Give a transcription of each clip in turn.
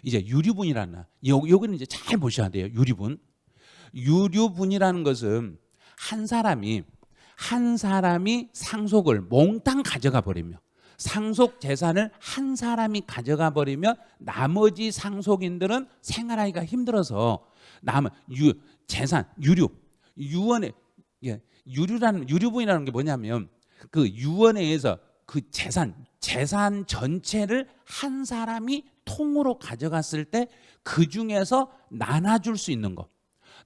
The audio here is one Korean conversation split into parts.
이제 유류분이라는 여기는 이제 잘 보셔야 돼요. 유류분이라는 것은 한 사람이 상속을 몽땅 가져가 버리면, 상속 재산을 한 사람이 가져가 버리면 나머지 상속인들은 생활하기가 힘들어서 남은 재산 유언에 유류분이라는 게 뭐냐면 그 유언에 의해서 그 재산 전체를 한 사람이 통으로 가져갔을 때 그 중에서 나눠줄 수 있는 거.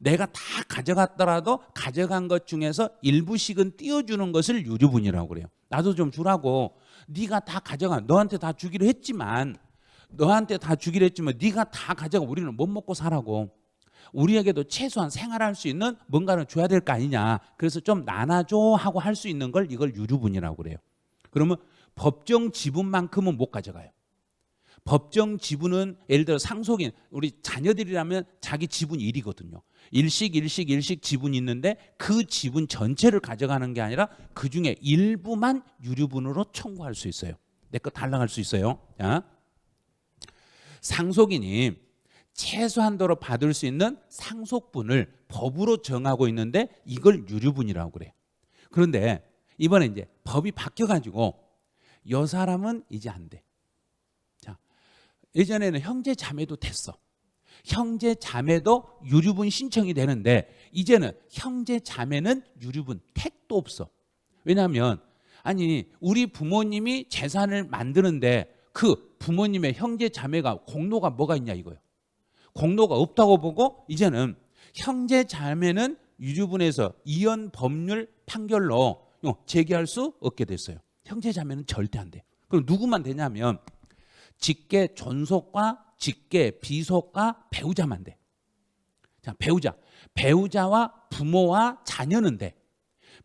내가 다 가져갔더라도 가져간 것 중에서 일부씩은 띄워주는 것을 유류분이라고 그래요. 나도 좀 주라고. 네가 다 가져가. 너한테 다 주기로 했지만 네가 다 가져가. 우리는 못 먹고 살라고. 우리에게도 최소한 생활할 수 있는 뭔가를 줘야 될 거 아니냐. 그래서 좀 나눠줘 하고 할 수 있는 걸 이걸 유류분이라고 그래요. 그러면 법정 지분만큼은 못 가져가요. 법정 지분은 예를 들어 상속인 우리 자녀들이라면 자기 지분 1이거든요. 일씩 지분이 있는데 그 지분 전체를 가져가는 게 아니라 그중에 일부만 유류분으로 청구할 수 있어요. 내 거 달라갈 수 있어요. 자, 상속인이 최소한도로 받을 수 있는 상속분을 법으로 정하고 있는데 이걸 유류분이라고 그래요. 그런데 이번에 이제 법이 바뀌어가지고 이 사람은 이제 안 돼. 자, 예전에는 형제 자매도 됐어. 형제 자매도 유류분 신청이 되는데 이제는 형제 자매는 유류분 택도 없어. 왜냐하면 아니 우리 부모님이 재산을 만드는데 그 부모님의 형제 자매가 공로가 뭐가 있냐 이거예요. 공로가 없다고 보고 이제는 형제 자매는 유류분에서 이혼 법률 판결로 제기할 수 없게 됐어요. 형제 자매는 절대 안 돼. 그럼 누구만 되냐면 직계 존속과 직계 비속과 배우자만 돼. 자, 배우자와 부모와 자녀는 돼.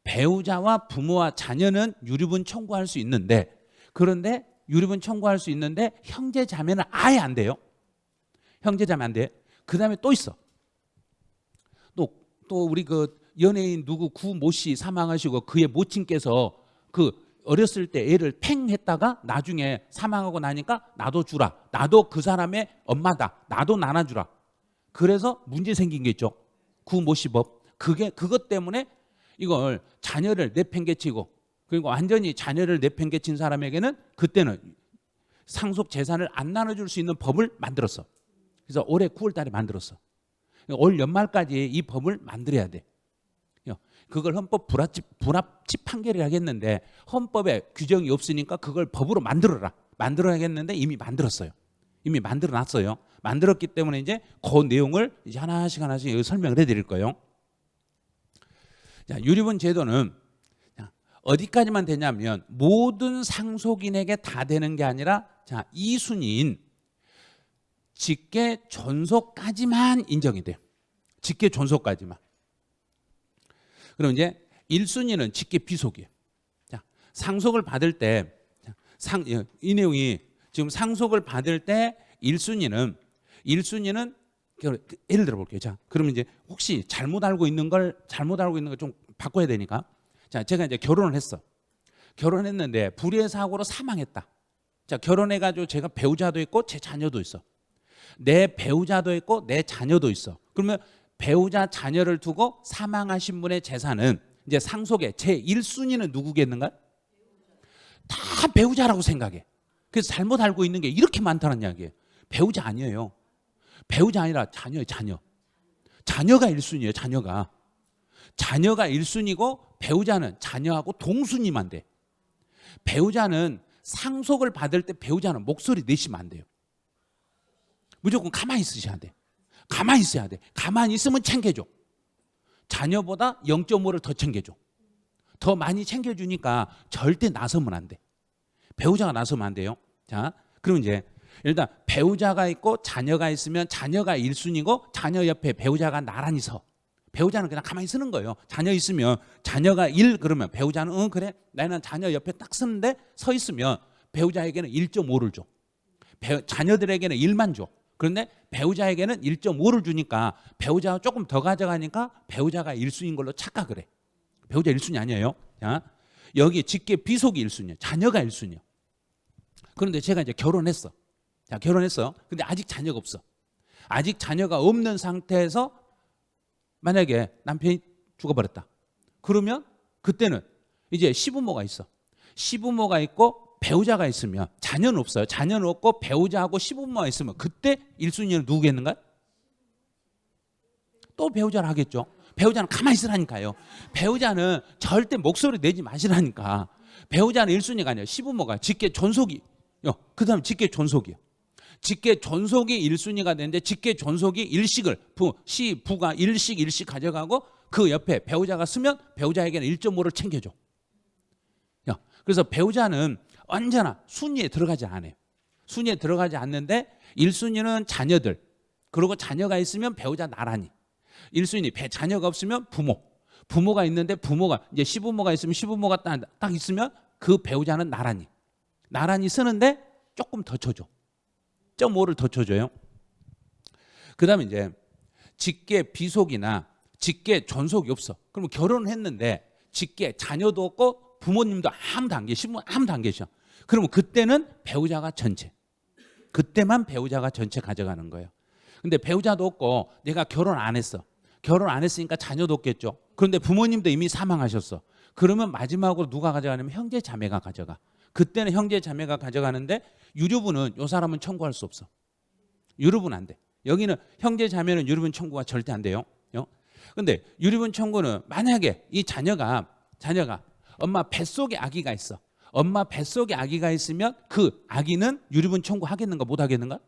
배우자와 부모와 자녀는 유류분 청구할 수 있는데 그런데 유류분 청구할 수 있는데 형제 자매는 아예 안 돼요. 형제 자매 안 돼. 그다음에 또 있어. 또 우리 그 연예인 누구 구 모 씨 사망하시고 그의 모친께서 그 어렸을 때 애를 팽 했다가 나중에 사망하고 나니까 나도 주라. 나도 그 사람의 엄마다. 나도 나눠주라. 그래서 문제 생긴 게 있죠. 구 모 씨 법. 그것 때문에 이걸 자녀를 내팽개치고 그리고 완전히 자녀를 내팽개친 사람에게는 그때는 상속 재산을 안 나눠줄 수 있는 법을 만들었어. 그래서 올해 9월 달에 만들었어. 올 연말까지 이 법을 만들어야 돼. 그걸 헌법 불합치 판결을 하겠는데 헌법에 규정이 없으니까 그걸 법으로 만들어야겠는데 이미 만들었어요. 이미 만들어놨어요. 만들었기 때문에 이제 그 내용을 이제 하나씩 여기 설명을 해드릴 거예요. 자, 유류분 제도는 어디까지만 되냐면 모든 상속인에게 다 되는 게 아니라 자, 2순위인 직계 존속까지만 인정이 돼요. 직계 존속까지만. 그럼 이제 1순위는 직계 비속이에요. 자, 상속을 받을 때 이 내용이 지금 상속을 받을 때 1순위는 예를 들어 볼게요. 자, 그러면 이제 혹시 잘못 알고 있는 걸 좀 바꿔야 되니까. 자, 제가 이제 결혼을 했어. 결혼했는데 불의의 사고로 사망했다. 자, 결혼해 가지고 제가 배우자도 있고 제 자녀도 있어. 내 배우자도 있고 내 자녀도 있어. 그러면 배우자 자녀를 두고 사망하신 분의 재산은 이제 상속의 제 1순위는 누구겠는가? 다 배우자라고 생각해. 그래서 잘못 알고 있는 게 이렇게 많다는 이야기예요. 배우자 아니에요. 배우자 아니라 자녀예요. 자녀가 1순위예요. 자녀가 1순위고 배우자는 자녀하고 동순위만 돼. 배우자는 상속을 받을 때 배우자는 목소리 내시면 안 돼요. 무조건 가만히 있으셔야 돼. 가만히 있어야 돼. 가만히 있으면 챙겨줘. 자녀보다 0.5를 더 챙겨줘. 더 많이 챙겨주니까 절대 나서면 안 돼. 배우자가 나서면 안 돼요. 자, 그럼 이제 일단 배우자가 있고 자녀가 있으면 자녀가 1순위고 자녀 옆에 배우자가 나란히 서. 배우자는 그냥 가만히 쓰는 거예요. 자녀 있으면 자녀가 1 그러면 배우자는 그래 나는 자녀 옆에 딱 쓰는데 서 있으면 배우자에게는 1.5를 줘. 자녀들에게는 1만 줘. 그런데 배우자에게는 1.5를 주니까 배우자가 조금 더 가져가니까 배우자가 1순위인 걸로 착각을 해. 배우자 1순위 아니에요. 자, 여기 직계 비속이 1순위예요. 자녀가 1순위예요. 그런데 제가 이제 결혼했어. 자, 결혼했어. 근데 아직 자녀가 없어. 아직 자녀가 없는 상태에서 만약에 남편이 죽어버렸다. 그러면 그때는 이제 시부모가 있어. 시부모가 있고 배우자가 있으면 자녀는 없어요. 자녀는 없고 배우자하고 시부모가 있으면 그때 1순위는 누구겠는가요? 또 배우자를 하겠죠. 배우자는 가만히 있으라니까요. 배우자는 절대 목소리 내지 마시라니까. 배우자는 1순위가 아니에요. 시부모가 직계 존속이. 그 다음에 직계 존속이요. 직계 존속이 1순위가 되는데 직계 존속이 일식을 부가 일식 가져가고 그 옆에 배우자가 쓰면 배우자에게는 1.5를 챙겨줘. 그래서 배우자는 언제나 순위에 들어가지 않아요. 순위에 들어가지 않는데 1순위는 자녀들, 그리고 자녀가 있으면 배우자 나란히. 1순위 자녀가 없으면 부모가 있는데 부모가 이제 시부모가 있으면 시부모가 딱 있으면 그 배우자는 나란히 쓰는데 조금 더 쳐줘. 0.5를 더 쳐줘요. 그다음에 이제 직계 비속이나 직계 존속이 없어. 그러면 결혼을 했는데 직계 자녀도 없고 부모님도 아무도 안 계셔. 시부모 아무도 안 계셔. 그러면 그때는 배우자가 전체. 그때만 배우자가 전체 가져가는 거예요. 근데 배우자도 없고 내가 결혼 안 했어. 결혼 안 했으니까 자녀도 없겠죠. 그런데 부모님도 이미 사망하셨어. 그러면 마지막으로 누가 가져가냐면 형제 자매가 가져가. 그때는 형제 자매가 가져가는데 유류분은 이 사람은 청구할 수 없어. 유류분 안 돼. 여기는 형제 자매는 유류분 청구가 절대 안 돼요. 근데 유류분 청구는 만약에 이 자녀가 엄마 뱃속에 아기가 있어. 엄마 뱃속에 아기가 있으면 그 아기는 유류분 청구하겠는가 못 하겠는가?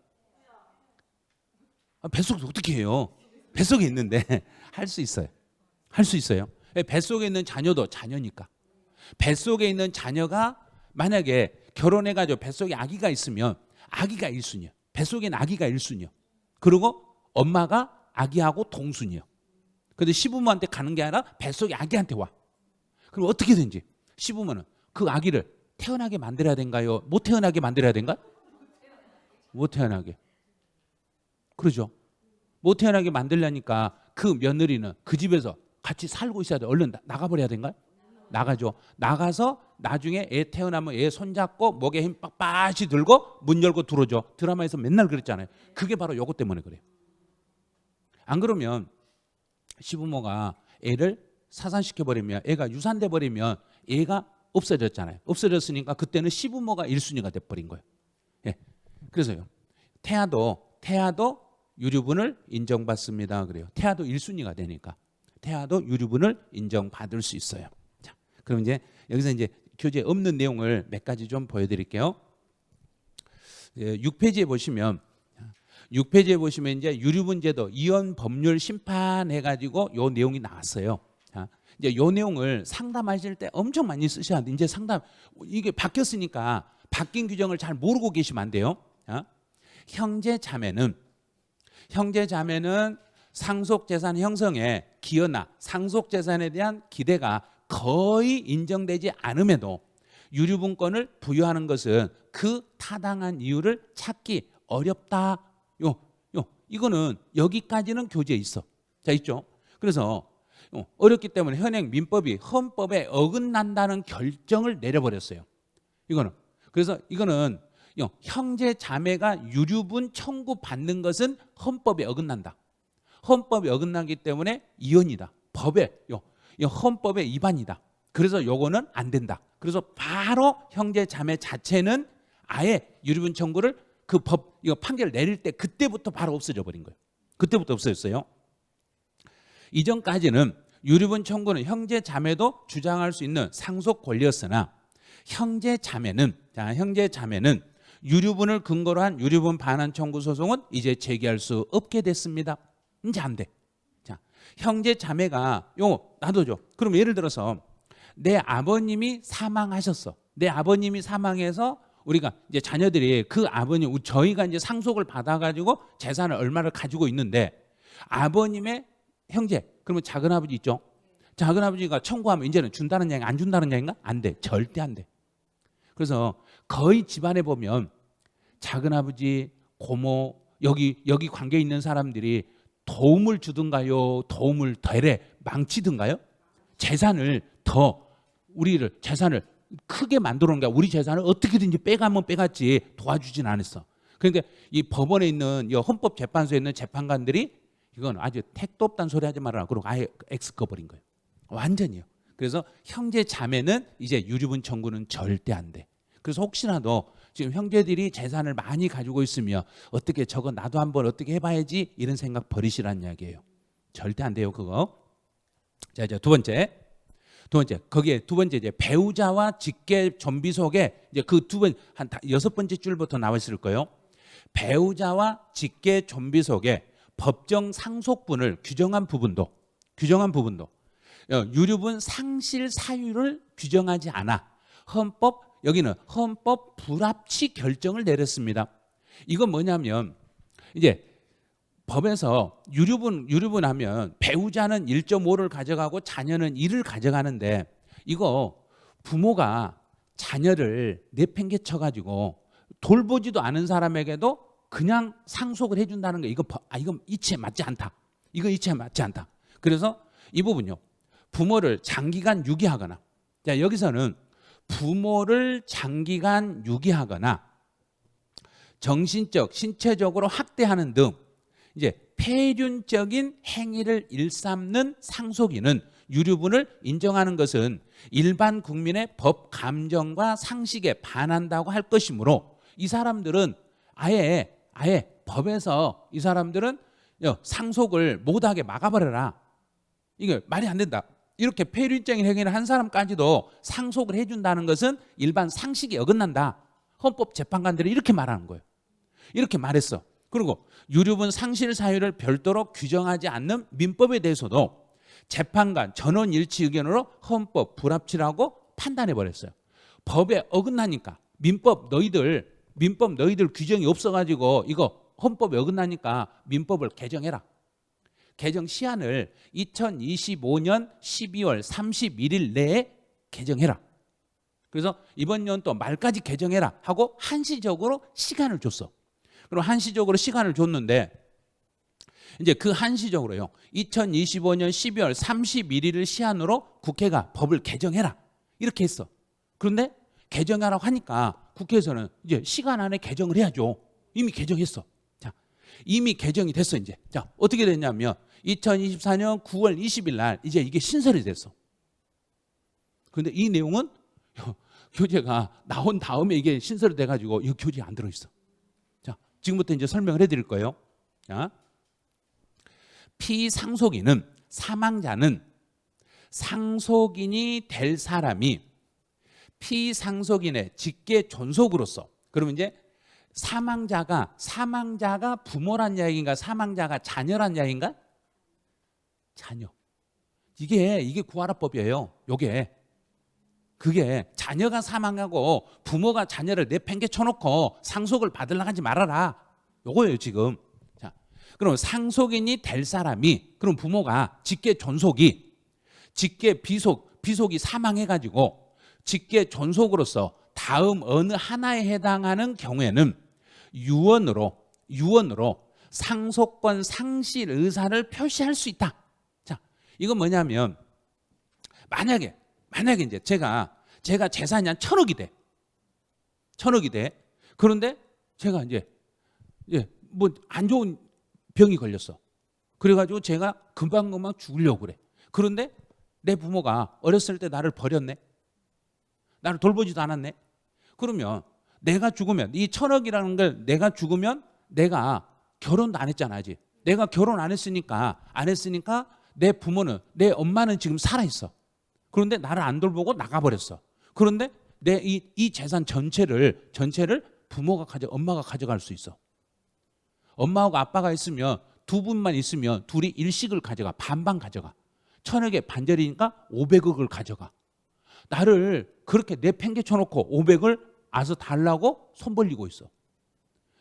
뱃속에서 어떻게 해요? 뱃속에 있는데 할 수 있어요. 할 수 있어요. 뱃속에 있는 자녀도 자녀니까. 뱃속에 있는 자녀가 만약에 결혼해가지고 뱃속에 아기가 있으면 아기가 1순위야. 뱃속에는 아기가 1순위야. 그리고 엄마가 아기하고 동순위야. 근데 시부모한테 가는 게 아니라 뱃속에 아기한테 와. 그럼 어떻게든지 시부모는 그 아기를 태어나게 만들어야 된가요? 못 태어나게 만들어야 된가? 못 태어나게. 그러죠. 못 태어나게 만들려니까 그 며느리는 그 집에서 같이 살고 있어야 돼. 얼른 나가버려야 된가요? 나가죠. 나가서 나중에 애 태어나면 애 손잡고 목에 힘 빡빡이 들고 문 열고 들어오죠. 드라마에서 맨날 그랬잖아요. 그게 바로 요거 때문에 그래요. 안 그러면 시부모가 애를 사산시켜버리면 애가 유산돼 버리면 애가 없어졌잖아요. 없어졌으니까 그때는 시부모가 1순위가 돼버린 거예요. 예. 그래서요. 태아도 유류분을 인정받습니다. 그래요. 태아도 1순위가 되니까 태아도 유류분을 인정받을 수 있어요. 자, 그럼 이제 여기서 이제 교재에 없는 내용을 몇 가지 좀 보여드릴게요. 6페이지에 보시면 이제 유류분제도 이혼 법률 심판해가지고 요 내용이 나왔어요. 자, 이제 요 내용을 상담하실 때 엄청 많이 쓰셔야 돼. 이제 이게 바뀌었으니까 바뀐 규정을 잘 모르고 계시면 안 돼요. 자, 형제 자매는 상속재산 형성에 기여나 상속재산에 대한 기대가 거의 인정되지 않음에도 유류분권을 부여하는 것은 그 타당한 이유를 찾기 어렵다. 이거는 여기까지는 교재에 있어. 자, 있죠. 그래서 어렵기 때문에 현행 민법이 헌법에 어긋난다는 결정을 내려버렸어요. 그래서 이거는 형제 자매가 유류분 청구받는 것은 헌법에 어긋난다. 헌법에 어긋나기 때문에 이혼이다. 헌법의 위반이다. 그래서 요거는 안 된다. 그래서 바로 형제 자매 자체는 아예 유류분 청구를 이거 판결 내릴 때 그때부터 바로 없어져 버린 거예요. 그때부터 없어졌어요. 이전까지는 유류분 청구는 형제 자매도 주장할 수 있는 상속 권리였으나 형제 자매는 유류분을 근거로 한 유류분 반환 청구 소송은 이제 제기할 수 없게 됐습니다. 이제 안 돼. 자, 형제 자매가 놔둬줘. 그럼 예를 들어서 내 아버님이 사망하셨어. 내 아버님이 사망해서 우리가 이제 자녀들이 그 아버님, 저희가 이제 상속을 받아가지고 재산을 얼마를 가지고 있는데 아버님의 형제, 그러면 작은 아버지 있죠. 작은 아버지가 청구하면 이제는 준다는 얘기, 안 준다는 얘기인가? 안 돼. 절대 안 돼. 그래서 거의 집안에 보면 작은 아버지, 고모, 여기 관계 있는 사람들이 도움을 주든가요? 도움을 되레 망치든가요? 재산을 크게 만들어 놓은 게 우리 재산을 어떻게든지 빼가면 빼갔지 도와주진 않았어. 그러니까 이 법원에 있는 이 헌법재판소에 있는 재판관들이 이건 아주 택도 없다는 소리 하지 말아라. 그러고 아예 X 꺼버린 거예요. 완전히요. 그래서 형제 자매는 이제 유류분 청구는 절대 안 돼. 그래서 혹시라도 지금 형제들이 재산을 많이 가지고 있으면 어떻게 저거 나도 한번 어떻게 해봐야지 이런 생각 버리시라는 이야기예요. 절대 안 돼요 그거. 자 이제 두 번째 거기에 두 번째 이제 배우자와 직계 존비 속에 이제 그 두 번 한 6번째 줄부터 나와 있을 거예요. 배우자와 직계 존비 속에 법정 상속분을 규정한 부분도 유류분 상실 사유를 규정하지 않아 여기는 헌법 불합치 결정을 내렸습니다. 이건 뭐냐면 이제 법에서 유류분 하면 배우자는 1.5를 가져가고 자녀는 1을 가져가는데 이거 부모가 자녀를 내팽개쳐 가지고 돌보지도 않은 사람에게도 그냥 상속을 해준다는 거 이건 이치에 맞지 않다. 이건 이치에 맞지 않다. 그래서 이 부분요. 부모를 장기간 유기하거나 자 여기서는 부모를 장기간 유기하거나 정신적, 신체적으로 학대하는 등 이제 폐륜적인 행위를 일삼는 상속인은 유류분을 인정하는 것은 일반 국민의 법 감정과 상식에 반한다고 할 것이므로 이 사람들은 아예 법에서 이 사람들은 상속을 못하게 막아버려라. 이거 말이 안 된다. 이렇게 폐륜적인 행위를 한 사람까지도 상속을 해준다는 것은 일반 상식에 어긋난다. 헌법재판관들이 이렇게 말하는 거예요. 이렇게 말했어. 그리고 유류분 상실 사유를 별도로 규정하지 않는 민법에 대해서도 재판관 전원일치 의견으로 헌법 불합치라고 판단해 버렸어요. 법에 어긋나니까 민법 너희들 규정이 없어가지고 이거 헌법에 어긋나니까 민법을 개정해라. 개정 시한을 2025년 12월 31일 내에 개정해라. 그래서 이번 연도 말까지 개정해라 하고 한시적으로 시간을 줬어. 그럼 한시적으로 시간을 줬는데 이제 그 한시적으로요. 2025년 12월 31일을 시한으로 국회가 법을 개정해라. 이렇게 했어. 그런데 개정하라고 하니까 국회에서는 이제 시간 안에 개정을 해야죠. 이미 개정했어. 자, 이미 개정이 됐어 이제. 자, 어떻게 됐냐면 2024년 9월 20일 날 이제 이게 신설이 됐어. 그런데 이 내용은 교재가 나온 다음에 이게 신설이 돼가지고 이 교재에 안 들어있어. 자, 지금부터 이제 설명을 해드릴 거예요. 자, 피상속인은 사망자는 상속인이 될 사람이 피상속인의 직계 존속으로서 그러면 이제 사망자가 부모란 이야기인가 사망자가 자녀란 이야기인가? 자녀. 이게 구하라법이에요. 그게 자녀가 사망하고 부모가 자녀를 내팽개쳐 놓고 상속을 받으려고 하지 말아라. 요거예요 지금. 자, 그럼 상속인이 될 사람이 그럼 부모가 직계 존속이 직계 비속이 사망해가지고 직계 존속으로서 다음 어느 하나에 해당하는 경우에는 유언으로 상속권 상실 의사를 표시할 수 있다. 자, 이건 뭐냐면 만약에 이제 제가 재산이 한 1,000억이 돼. 그런데 제가 이제 뭐 안 좋은 병이 걸렸어. 그래가지고 제가 금방 죽으려고 그래. 그런데 내 부모가 어렸을 때 나를 버렸네. 나를 돌보지도 않았네. 그러면 내가 죽으면 이 1,000억이라는 걸 내가 죽으면 내가 결혼도 안 했잖아 아직. 내가 결혼 안 했으니까 내 부모는 내 엄마는 지금 살아있어. 그런데 나를 안 돌보고 나가버렸어. 그런데 내 이 재산 전체를 엄마가 가져갈 수 있어. 엄마하고 아빠가 있으면 두 분만 있으면 둘이 일식을 가져가. 반반 가져가. 1,000억의 반절이니까 500억을 가져가. 나를 그렇게 내팽개쳐 놓고 500을 아서 달라고 손 벌리고 있어.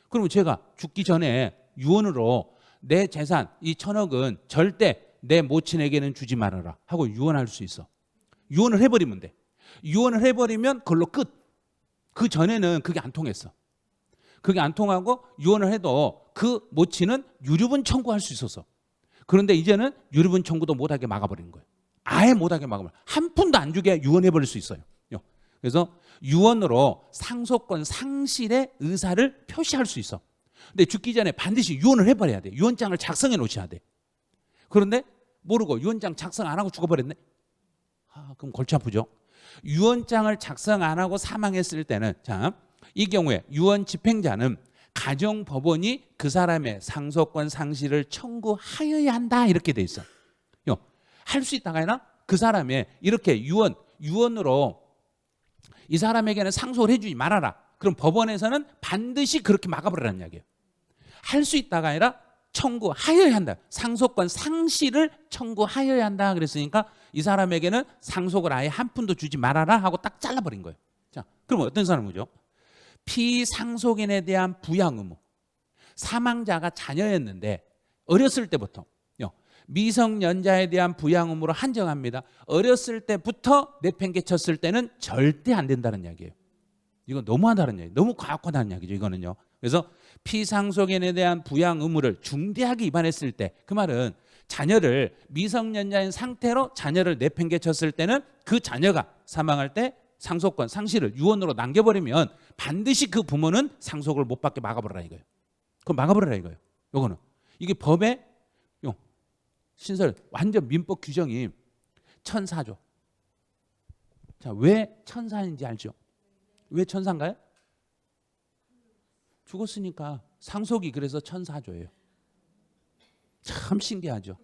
그러면 제가 죽기 전에 유언으로 내 재산 이 1,000억은 절대 내 모친에게는 주지 말아라 하고 유언할 수 있어. 유언을 해버리면 돼. 유언을 해버리면 그걸로 끝. 그 전에는 그게 안 통했어. 그게 안 통하고 유언을 해도 그 모친은 유류분 청구할 수 있었어. 그런데 이제는 유류분 청구도 못하게 막아버리는 거예요. 아예 못하게 막아버려. 한 푼도 안 주게 유언해버릴 수 있어요. 그래서 유언으로 상속권 상실의 의사를 표시할 수 있어. 근데 죽기 전에 반드시 유언을 해버려야 돼. 유언장을 작성해 놓으셔야 돼. 그런데 모르고 유언장 작성 안 하고 죽어버렸네. 그럼 골치 아프죠. 유언장을 작성 안 하고 사망했을 때는, 자, 이 경우에 유언 집행자는 가정법원이 그 사람의 상속권 상실을 청구하여야 한다, 이렇게 돼 있어. 할 수 있다가 아니라 그 사람의 이렇게 유언으로 이 사람에게는 상속을 해주지 말아라. 그럼 법원에서는 반드시 그렇게 막아버리라는 이야기예요. 할 수 있다가 아니라 청구하여야 한다. 상속권 상실을 청구하여야 한다. 그랬으니까 이 사람에게는 상속을 아예 한 푼도 주지 말아라 하고 딱 잘라버린 거예요. 자, 그럼 어떤 사람이죠? 피상속인에 대한 부양 의무. 사망자가 자녀였는데 어렸을 때부터 미성년자에 대한 부양 의무를 한정합니다. 어렸을 때부터 내팽개쳤을 때는 절대 안 된다는 이야기예요. 이건 너무하다는 이야기예요. 너무 과학화다는 이야기죠, 이거는요. 그래서 피상속인에 대한 부양 의무를 중대하게 위반했을 때, 그 말은 자녀를 미성년자인 상태로 자녀를 내팽개쳤을 때는 그 자녀가 사망할 때 상속권 상실을 유언으로 남겨버리면 반드시 그 부모는 상속을 못 받게 막아버리라 이거예요. 그럼 막아버리라 이거예요. 요거는 이게 법의 신설 완전 민법 규정이 1004조. 자, 왜 1004인지 알죠? 왜 1004인가요? 죽었으니까 상속이 그래서 1004조예요. 참 신기하죠.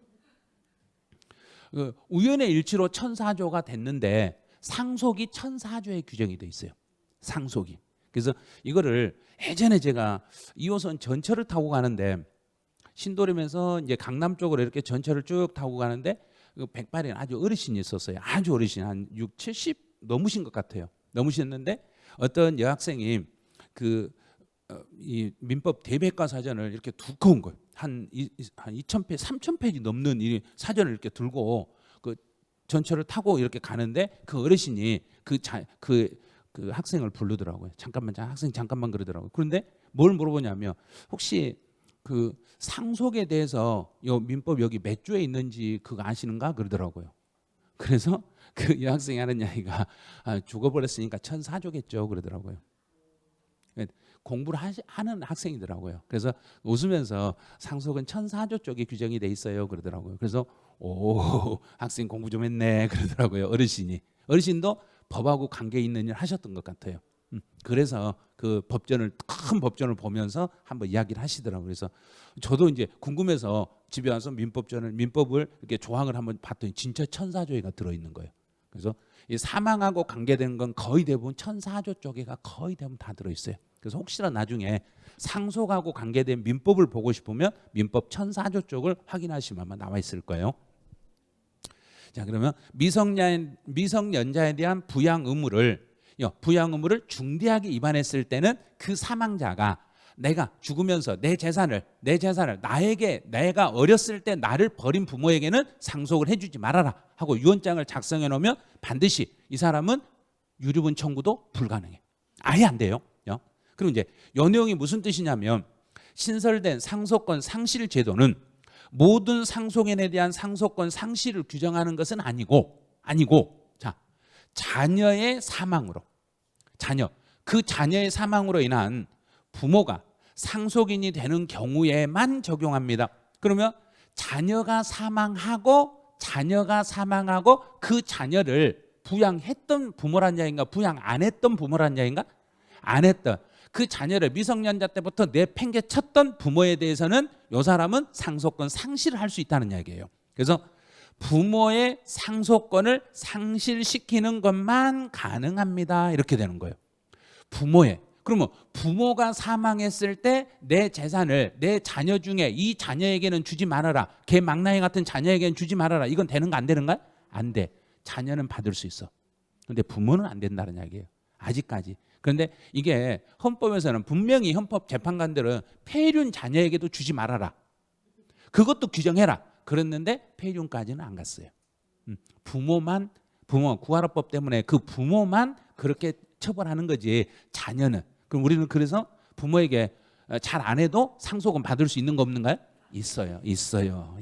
우연의 일치로 1004조가 됐는데 상속이 1004조에 규정이 돼 있어요. 상속이. 그래서 이거를 예전에 제가 2호선 전철을 타고 가는데 신도림에서 이제 강남 쪽으로 이렇게 전철을 쭉 타고 가는데 백발인 아주 어르신이 있었어요. 아주 어르신, 한 60, 70 넘으신 것 같아요. 넘으셨는데 어떤 여학생이 이 민법 대백과 사전을 이렇게 두꺼운 걸 한 2,000페이지, 3,000페이지 넘는 이 사전을 이렇게 들고 그 전철을 타고 이렇게 가는데 그 어르신이 그 학생을 부르더라고요. 학생 잠깐만 그러더라고요. 그런데 뭘 물어보냐면 혹시 그 상속에 대해서 요 민법 여기 몇 조에 있는지 그거 아시는가 그러더라고요. 그래서 그 여학생이 하는 이야기가 죽어버렸으니까 1004조겠죠 그러더라고요. 공부를 하는 학생이더라고요. 그래서 웃으면서 상속은 1004조 쪽에 규정이 돼 있어요 그러더라고요. 그래서 오, 학생 공부 좀 했네 그러더라고요. 어르신도 법하고 관계 있는 일 하셨던 것 같아요. 그래서 그 큰 법전을 보면서 한번 이야기를 하시더라고요. 그래서 저도 이제 궁금해서 집에 와서 민법을 이렇게 조항을 한번 봤더니 진짜 1004조가 들어있는 거예요. 그래서 이 사망하고 관계된 건 거의 대부분 1004조 쪽에가 거의 대부분 다 들어있어요. 그래서 혹시나 나중에 상속하고 관계된 민법을 보고 싶으면 민법 1004조 쪽을 확인하시면 아마 나와 있을 거예요. 자, 그러면 미성년자에 대한 부양 의무를 중대하게 위반했을 때는 그 사망자가 내가 죽으면서 내 재산을 내가 어렸을 때 나를 버린 부모에게는 상속을 해주지 말아라 하고 유언장을 작성해 놓으면 반드시 이 사람은 유류분 청구도 불가능해. 아예 안 돼요. 그럼 이제 이 내용이 무슨 뜻이냐면 신설된 상속권 상실 제도는 모든 상속인에 대한 상속권 상실을 규정하는 것은 아니고 자, 자녀의 사망으로 그 자녀의 사망으로 인한 부모가 상속인이 되는 경우에만 적용합니다. 그러면 자녀가 사망하고 그 자녀를 부양했던 부모란 이야기인가 부양 안 했던 부모란 이야기인가? 안 했던 그 자녀를 미성년자 때부터 내팽개쳤던 부모에 대해서는 이 사람은 상속권 상실을 할 수 있다는 이야기예요. 그래서 부모의 상속권을 상실시키는 것만 가능합니다. 이렇게 되는 거예요. 그러면 부모가 사망했을 때 내 재산을 내 자녀 중에 이 자녀에게는 주지 말아라. 걔 망나니 같은 자녀에게는 주지 말아라. 이건 되는가 안 되는가? 안 돼. 자녀는 받을 수 있어. 그런데 부모는 안 된다는 이야기예요. 아직까지. 그런데 이게 헌법에서는 분명히 헌법 재판관들은 폐륜 자녀에게도 주지 말아라. 그것도 규정해라. 그랬는데 폐륜까지는 안 갔어요. 부모 구하라법 때문에 그 부모만 그렇게 처벌하는 거지 자녀는. 그럼 우리는 그래서 부모에게 잘 안 해도 상속은 받을 수 있는 거 없는가요? 있어요.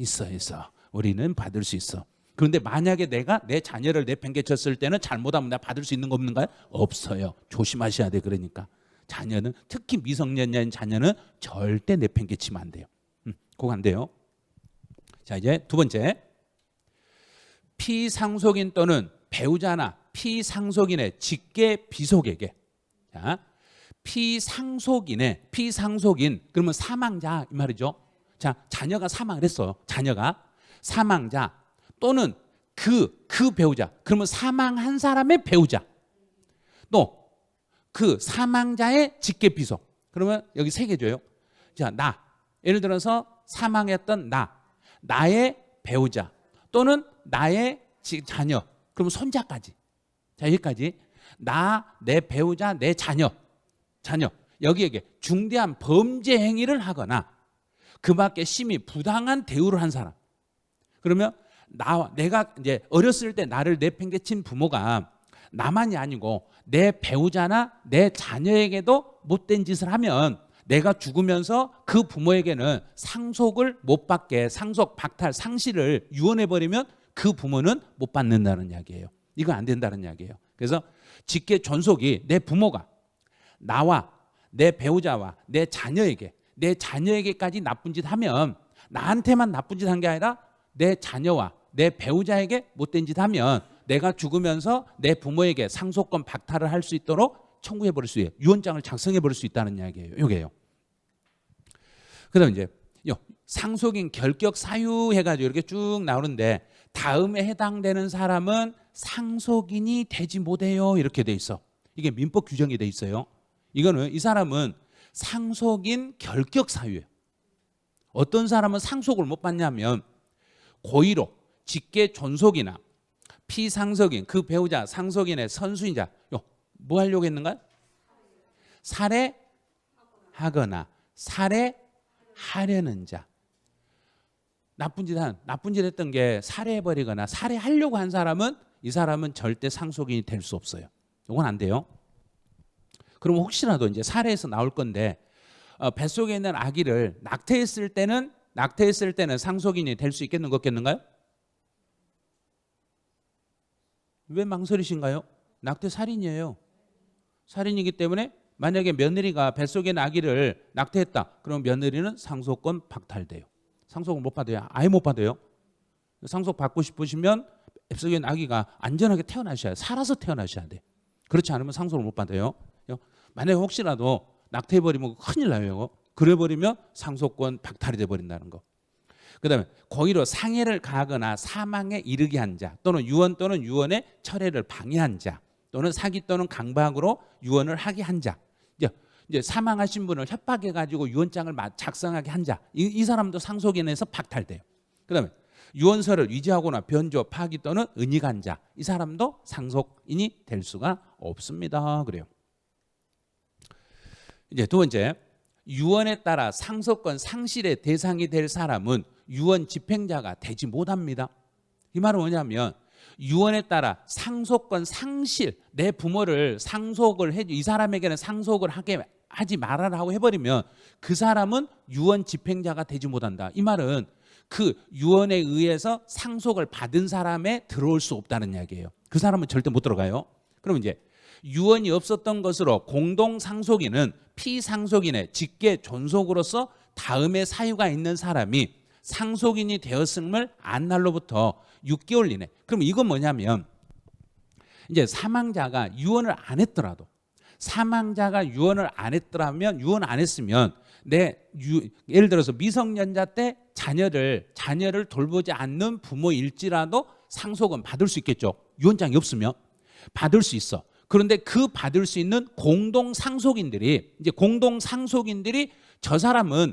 우리는 받을 수 있어. 그런데 만약에 내가 내 자녀를 내팽개쳤을 때는 잘못하면 내가 받을 수 있는 거 없는가요? 없어요. 조심하셔야 돼. 그러니까 자녀는 특히 미성년자인 자녀는 절대 내팽개치면 안 돼요. 그거 안 돼요. 자, 이제 두 번째, 피상속인 또는 배우자나 피상속인의 직계 비속에게. 자, 피상속인 그러면 사망자 이 말이죠. 자, 자녀가 사망을 했어요. 자녀가 사망자 또는 그 배우자, 그러면 사망한 사람의 배우자, 또 그 사망자의 직계 비속. 그러면 여기 세 개 줘요. 자, 예를 들어서 사망했던 나의 배우자 또는 나의 자녀, 그러면 손자까지. 자, 여기까지 내 배우자, 내 자녀 여기에게 중대한 범죄 행위를 하거나 그 밖에 심히 부당한 대우를 한 사람. 그러면 내가 이제 어렸을 때 나를 내팽개친 부모가 나만이 아니고 내 배우자나 내 자녀에게도 못된 짓을 하면 내가 죽으면서 그 부모에게는 상속을 못 받게, 상속 박탈, 상실을 유언해버리면 그 부모는 못 받는다는 이야기예요. 이거 안 된다는 이야기예요. 그래서 직계 존속이 내 부모가 나와 내 배우자와 내 자녀에게까지 나쁜 짓 하면, 나한테만 나쁜 짓 한 게 아니라 내 자녀와 내 배우자에게 못된 짓 하면 내가 죽으면서 내 부모에게 상속권 박탈을 할 수 있도록 청구해버릴 수 있어요. 유언장을 작성해버릴 수 있다는 이야기예요. 이게요. 그다음 이제 상속인 결격 사유 해가지고 이렇게 쭉 나오는데, 다음에 해당되는 사람은 상속인이 되지 못해요. 이렇게 돼 있어. 이게 민법 규정이 돼 있어요. 이 사람은 상속인 결격 사유예요. 어떤 사람은 상속을 못 받냐면 고의로 직계 존속이나 피상속인 그 배우자 상속인의 선수인자 뭐 하려고 했는가? 살해하거나 살해하려는 자. 나쁜 짓 했던 게 살해해버리거나 살해하려고 한 사람은, 이 사람은 절대 상속인이 될 수 없어요. 이건 안 돼요. 그럼 혹시라도 이제 살해해서 나올 건데 뱃속에 있는 아기를 낙태했을 때는 상속인이 될 수 있겠는가 없겠는가요? 왜 망설이신가요? 낙태 살인이에요. 살인이기 때문에 만약에 며느리가 뱃속에 있는 아기를 낙태했다, 그럼 며느리는 상속권 박탈돼요. 상속을 못 받아요. 아예 못 받아요. 상속 받고 싶으시면 뱃속에 있는 아기가 안전하게 태어나셔야, 살아서 태어나셔야 돼. 그렇지 않으면 상속을 못 받아요. 만약에 혹시라도 낙태해버리면 큰일 나요. 그래버리면 상속권 박탈이 돼버린다는 거. 그 다음에 고의로 상해를 가하거나 사망에 이르게 한 자, 또는 유언의 철회를 방해한 자, 또는 사기 또는 강박으로 유언을 하게 한 자. 이제 사망하신 분을 협박해가지고 유언장을 작성하게 한 자, 이 사람도 상속인에서 박탈돼요. 그 다음에 유언서를 위조하거나 변조, 파기 또는 은닉한 자, 이 사람도 상속인이 될 수가 없습니다. 그래요. 이제 두 번째, 유언에 따라 상속권 상실의 대상이 될 사람은 유언 집행자가 되지 못합니다. 이 말은 뭐냐면 유언에 따라 상속권 상실, 내 부모를 이 사람에게는 상속을 하지 말아라고 해버리면 그 사람은 유언 집행자가 되지 못한다. 이 말은 그 유언에 의해서 상속을 받은 사람에 들어올 수 없다는 이야기예요. 그 사람은 절대 못 들어가요. 그럼 이제 유언이 없었던 것으로 공동 상속인은 피상속인의 직계 존속으로서 다음에 사유가 있는 사람이 상속인이 되었음을 안 날로부터 6개월 이내. 그럼 이건 뭐냐면 이제 사망자가 유언을 안 했더라도, 유언 안 했으면 예를 들어서 미성년자 때 자녀를 돌보지 않는 부모일지라도 상속은 받을 수 있겠죠. 유언장이 없으면 받을 수 있어. 그런데 그 받을 수 있는 공동 상속인들이 저 사람은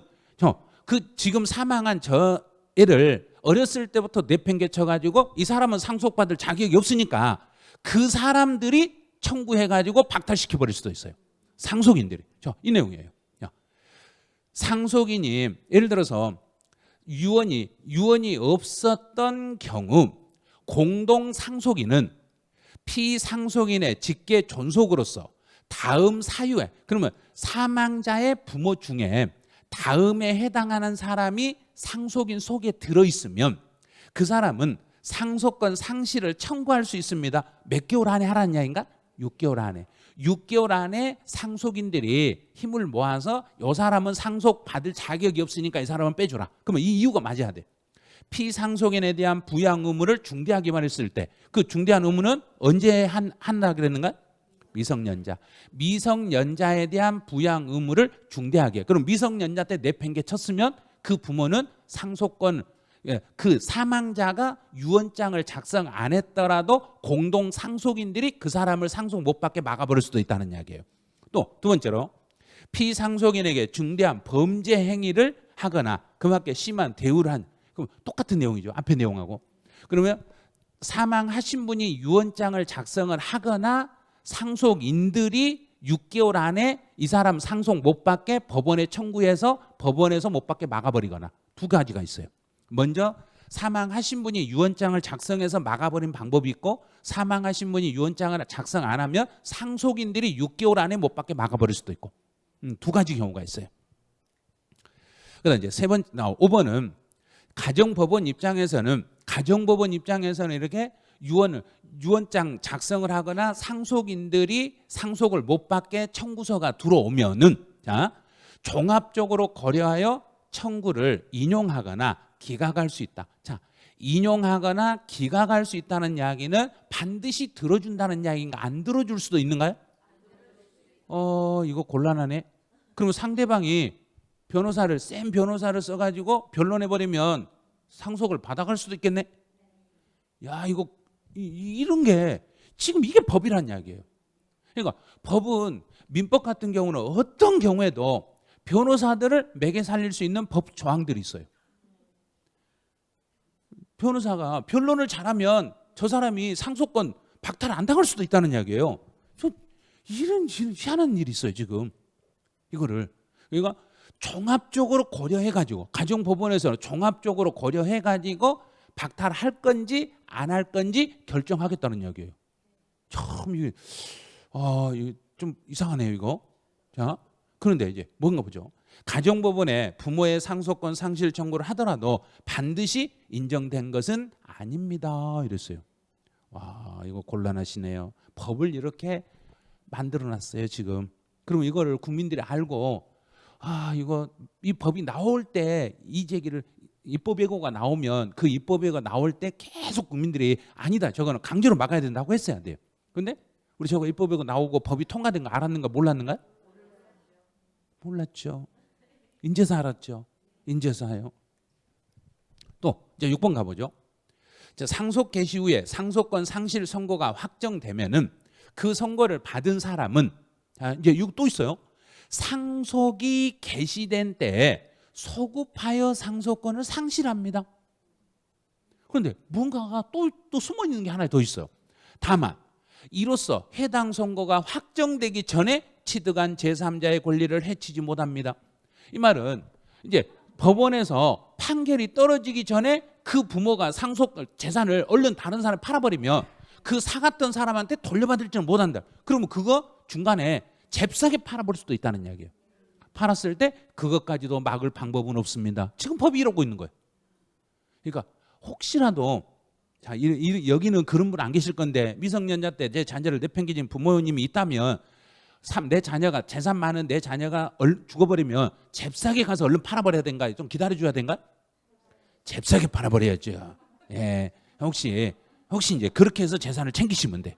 지금 사망한 저 애를 어렸을 때부터 내팽개쳐가지고 이 사람은 상속받을 자격이 없으니까 그 사람들이 청구해가지고 박탈시켜버릴 수도 있어요. 상속인들이. 이 내용이에요. 상속인이 예를 들어서 유언이 없었던 경우 공동 상속인은 피상속인의 직계 존속으로서 다음 사유에, 그러면 사망자의 부모 중에 다음에 해당하는 사람이 상속인 속에 들어있으면 그 사람은 상속권 상실을 청구할 수 있습니다. 몇 개월 안에 하라는 이야기인가? 6개월 안에. 6개월 안에 상속인들이 힘을 모아서 이 사람은 상속받을 자격이 없으니까 이 사람은 빼주라. 그러면 이 이유가 맞아야 돼. 피상속인에 대한 부양 의무를 중대하기만 했을 때 그 중대한 의무는 언제 한다 그랬는가? 미성년자. 미성년자에 대한 부양 의무를 중대하게. 그럼 미성년자 때 내팽개 쳤으면 그 부모는 상속권, 그 사망자가 유언장을 작성 안 했더라도 공동 상속인들이 그 사람을 상속 못 받게 막아버릴 수도 있다는 이야기예요. 또 두 번째로 피상속인에게 중대한 범죄 행위를 하거나 그밖에 심한 대우를 한, 그럼 똑같은 내용이죠. 앞에 내용하고. 그러면 사망하신 분이 유언장을 작성을 하거나 상속인들이 6개월 안에 이 사람 상속 못 받게 법원에 청구해서 법원에서 못 받게 막아버리거나 두 가지가 있어요. 먼저 사망하신 분이 유언장을 작성해서 막아버린 방법이 있고 사망하신 분이 유언장을 작성 안 하면 상속인들이 6개월 안에 못 받게 막아버릴 수도 있고 두 가지 경우가 있어요. 그다음 이제 5번은 가정법원 입장에서는 이렇게 유언장 작성을 하거나 상속인들이 상속을 못 받게 청구서가 들어오면은 자, 종합적으로 고려하여 청구를 인용하거나 기각할 수 있다. 자, 인용하거나 기각할 수 있다는 이야기는 반드시 들어준다는 이야기인가? 안 들어줄 수도 있는가요? 이거 곤란하네. 그럼 상대방이 센 변호사를 써가지고 변론해버리면 상속을 받아갈 수도 있겠네. 야, 이거 이런 게 지금 이게 법이란 이야기예요. 그러니까 법은 민법 같은 경우는 어떤 경우에도 변호사들을 매개 살릴 수 있는 법 조항들이 있어요. 변호사가 변론을 잘하면 저 사람이 상속권 박탈 안 당할 수도 있다는 이야기예요. 이런 희한한 일이 있어요 지금. 이거를 그러니까 종합적으로 고려해가지고 가정법원에서는 종합적으로 고려해가지고 박탈할 건지 안 할 건지 결정하겠다는 이야기예요. 참 이게 이게 좀 이상하네요 이거. 자, 그런데 이제 뭔가 보죠. 가정법원에 부모의 상속권 상실 청구를 하더라도 반드시 인정된 것은 아닙니다. 이랬어요. 와, 이거 곤란하시네요. 법을 이렇게 만들어놨어요 지금. 그럼 이거를 국민들이 알고 이거 이 법이 나올 때 이 제기를 입법예고가 나오면 그 입법예고가 나올 때 계속 국민들이 아니다 저거는 강제로 막아야 된다고 했어야 돼요. 근데 우리 저거 입법예고 나오고 법이 통과된 거 알았는가 몰랐는가? 몰랐죠. 인제서 알았죠. 인제서 해요. 또 이제 6번 가보죠. 상속 개시 후에 상속권 상실 선고가 확정되면은 그 선고를 받은 사람은 이제 6 또 있어요. 상속이 개시된 때에 소급하여 상속권을 상실합니다. 그런데 뭔가가 또 숨어 있는 게 하나 더 있어요. 다만 이로써 해당 선고가 확정되기 전에 취득한 제3자의 권리를 해치지 못합니다. 이 말은 이제 법원에서 판결이 떨어지기 전에 그 부모가 상속 재산을 얼른 다른 사람에 팔아버리면 그 사갔던 사람한테 돌려받을지는 못한다. 그러면 그거 중간에 잽싸게 팔아버릴 수도 있다는 이야기예요. 팔았을 때 그것까지도 막을 방법은 없습니다. 지금 법이 이러고 있는 거예요. 그러니까 혹시라도 여기는 그런 분 안 계실 건데 미성년자 때 제 자녀를 내팽개친 부모님이 있다면 내 자녀가 재산 많은 내 자녀가 죽어버리면 잽싸게 가서 얼른 팔아버려야 된가? 좀 기다려줘야 된가? 잽싸게 팔아버려야죠. 예, 혹시 이제 그렇게 해서 재산을 챙기시면 돼.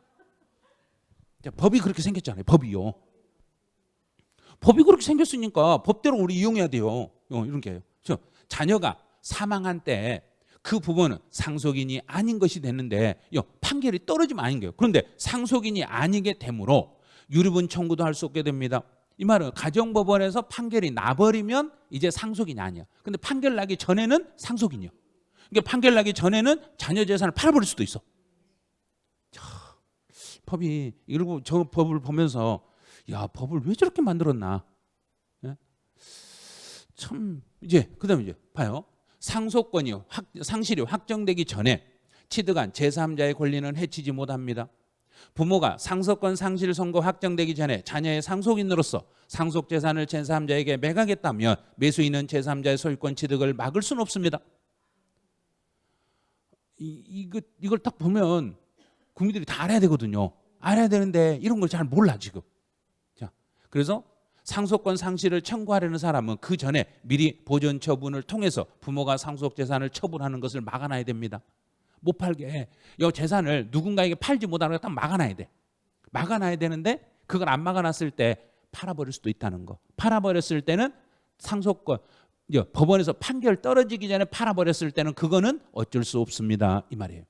법이 그렇게 생겼잖아요. 법이요. 법이 그렇게 생겼으니까 법대로 우리 이용해야 돼요. 이런 게요. 자녀가 사망한 때 그 부모는 상속인이 아닌 것이 됐는데 판결이 떨어지면 아닌 거예요. 그런데 상속인이 아니게 되므로 유류분 청구도 할 수 없게 됩니다. 이 말은 가정법원에서 판결이 나버리면 이제 상속인이 아니야. 근데 판결 나기 전에는 상속인이요. 그러니까 판결 나기 전에는 자녀 재산을 팔아버릴 수도 있어. 법이 이러고 저 법을 보면서 법을 왜 저렇게 만들었나? 예? 참 이제 그다음에 이제 봐요. 상속권이 상실이 확정되기 전에 취득한 제3자의 권리는 해치지 못합니다. 부모가 상속권 상실 선고 확정되기 전에 자녀의 상속인으로서 상속 재산을 제3자에게 매각했다면 매수인은 제3자의 소유권 취득을 막을 수는 없습니다. 이걸 딱 보면 국민들이 다 알아야 되거든요. 알아야 되는데 이런 걸 잘 몰라 지금. 그래서 상속권 상실을 청구하려는 사람은 그 전에 미리 보존 처분을 통해서 부모가 상속 재산을 처분하는 것을 막아놔야 됩니다. 못 팔게 이 재산을 누군가에게 팔지 못하게 딱 막아놔야 돼. 막아놔야 되는데 그걸 안 막아놨을 때 팔아버릴 수도 있다는 거. 팔아버렸을 때는 상속권 법원에서 판결 떨어지기 전에 팔아버렸을 때는 그거는 어쩔 수 없습니다 이 말이에요.